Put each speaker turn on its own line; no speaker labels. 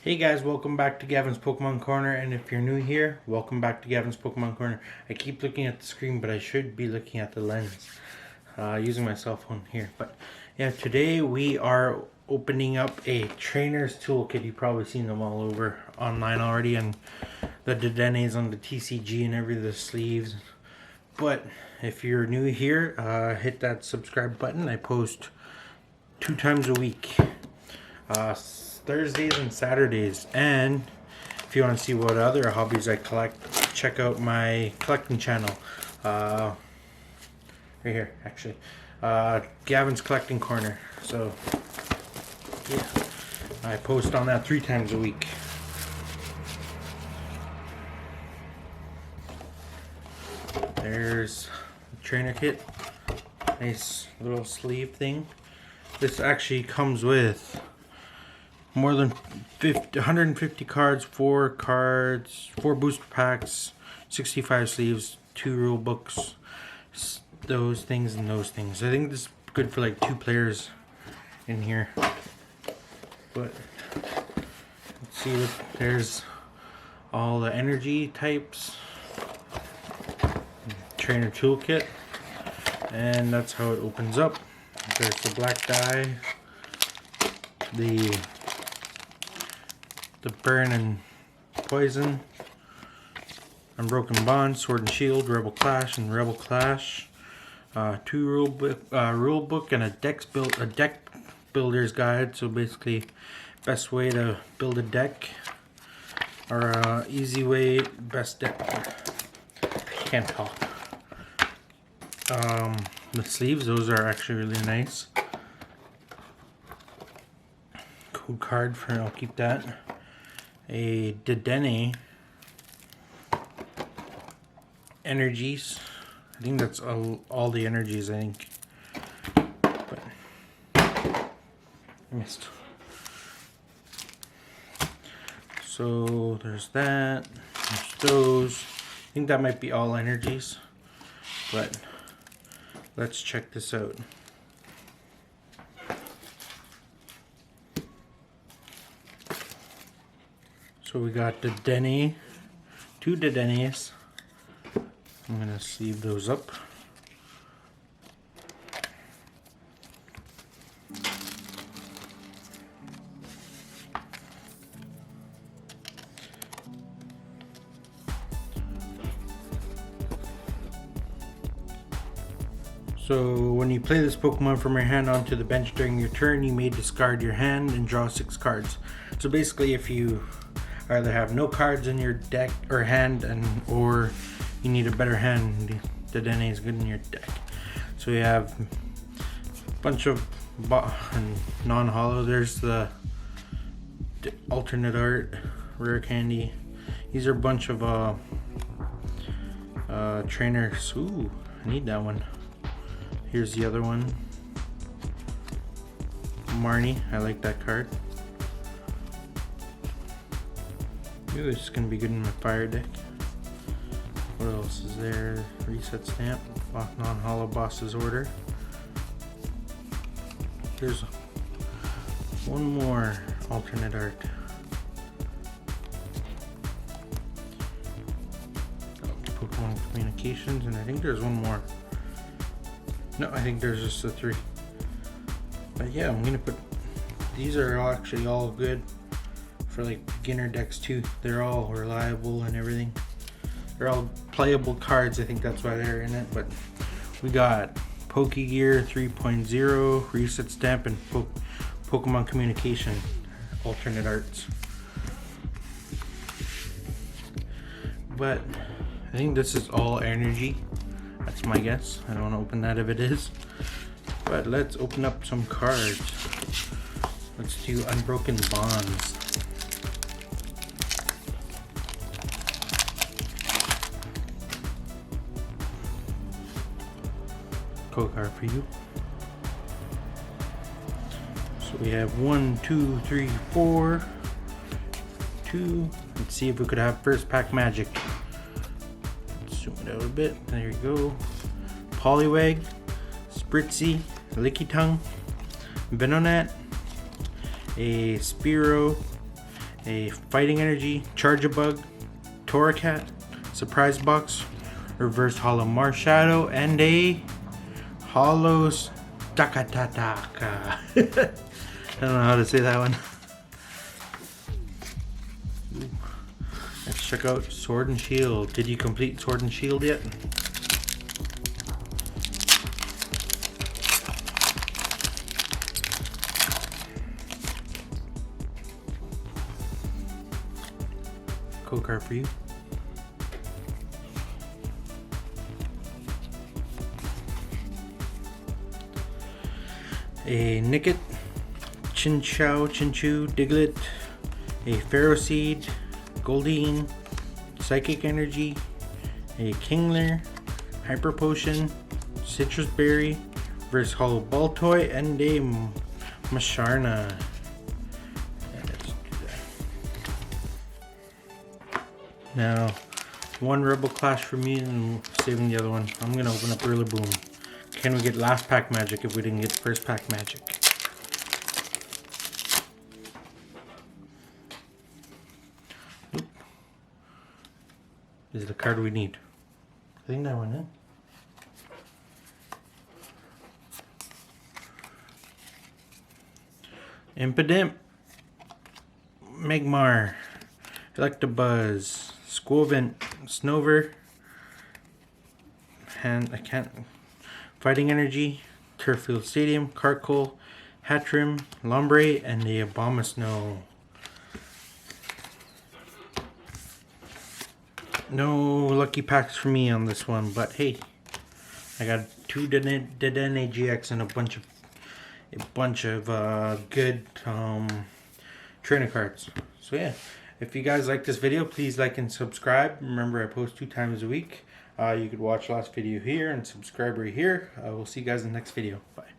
Hey guys, welcome back to Gavin's Pokemon Corner, and if you're new here, welcome back to Gavin's Pokemon Corner. I keep looking at the screen, but I should be looking at the lens, using my cell phone here. But yeah, today we are opening up a trainer's toolkit. You've probably seen them all over online already, and the Dedennes on the TCG and the sleeves. But if you're new here, hit that subscribe button. I post 2 times a week. Thursdays and Saturdays, and if you want to see what other hobbies I collect, check out my collecting channel, right here actually, Gavin's Collecting Corner. So yeah, I post on that 3 times a week. There's the trainer kit, nice little sleeve thing. This actually comes with more than 150 cards, 4 booster packs, 65 sleeves, 2 rule books, those things and those things. I think this is good for like 2 players in here. But let's see, there's all the energy types, trainer toolkit, and that's how it opens up. There's the black die, the burn and poison, unbroken bond, sword and shield, rebel clash and rebel clash, 2 rule book and a deck builder's guide. So basically, best way to build a deck, or easy way, best deck. Can't talk. The sleeves, those are actually really nice. Code card for, I'll keep that. A Dedenne energies. I think that's all the energies, I think. But I missed. So there's that. There's those. I think that might be all energies. But let's check this out. So we got Dedenne, 2 Dedennes. I'm going to sleeve those up. So when you play this Pokemon from your hand onto the bench during your turn, you may discard your hand and draw 6 cards. So basically, if you either have no cards in your deck or hand, or you need a better hand, the Dedenne is good in your deck. So you have a bunch of non-holo. There's the alternate art, rare candy. These are a bunch of trainers. Ooh, I need that one. Here's the other one, Marnie. I like that card. Ooh, this is going to be good in my fire deck. What else is there? Reset stamp, non-holo boss's order. There's one more alternate art. Pokemon Communications, and I think there's one more. No, I think there's just the 3. But yeah, I'm gonna put, these are actually all good for like beginner decks too. They're all reliable and everything. They're all playable cards. I think that's why they're in it. But we got Pokegear 3.0, Reset Stamp, and Pokemon Communication alternate arts. But I think this is all energy. That's my guess. I don't want to open that if it is. But let's open up some cards. Let's do Unbroken Bonds. Code card for you. So we have 1, 2, 3, 4, 2. Let's see if we could have first pack magic. Zoom it out a bit. There you go. Poliwag, Spritzy, Lickitung, Venonat, a Spearow, a Fighting Energy, Charge-a-Bug, Torracat, Surprise Box, Reverse Hollow Marshadow, and a Hollow Stakataka. I don't know how to say that one. Let's check out Sword and Shield. Did you complete Sword and Shield yet? Code card for you. A Nickit, Chinchou, Diglett, a Ferroseed, Goldeen, Psychic Energy, a Kingler, Hyper Potion, Citrus Berry, Reverse Hollow Baltoy, and a Masharna. Let's do that. Now, one Rebel Clash for me and saving the other one. I'm gonna open up Rillaboom. Can we get last pack magic if we didn't get first pack magic? Oop. This is the card we need. I think that went in. Impidimp, Magmar, Electabuzz, Squovent, Snover, and I can't. Fighting Energy, Turffield Stadium, Carkol, Hatchrim, Lombre, and the Abomasnow. No lucky packs for me on this one, but hey, I got 2 Dedenne GX and a bunch of good trainer cards. So yeah, if you guys like this video, please like and subscribe. Remember, I post 2 times a week. You could watch last video here and subscribe right here. We'll see you guys in the next video. Bye.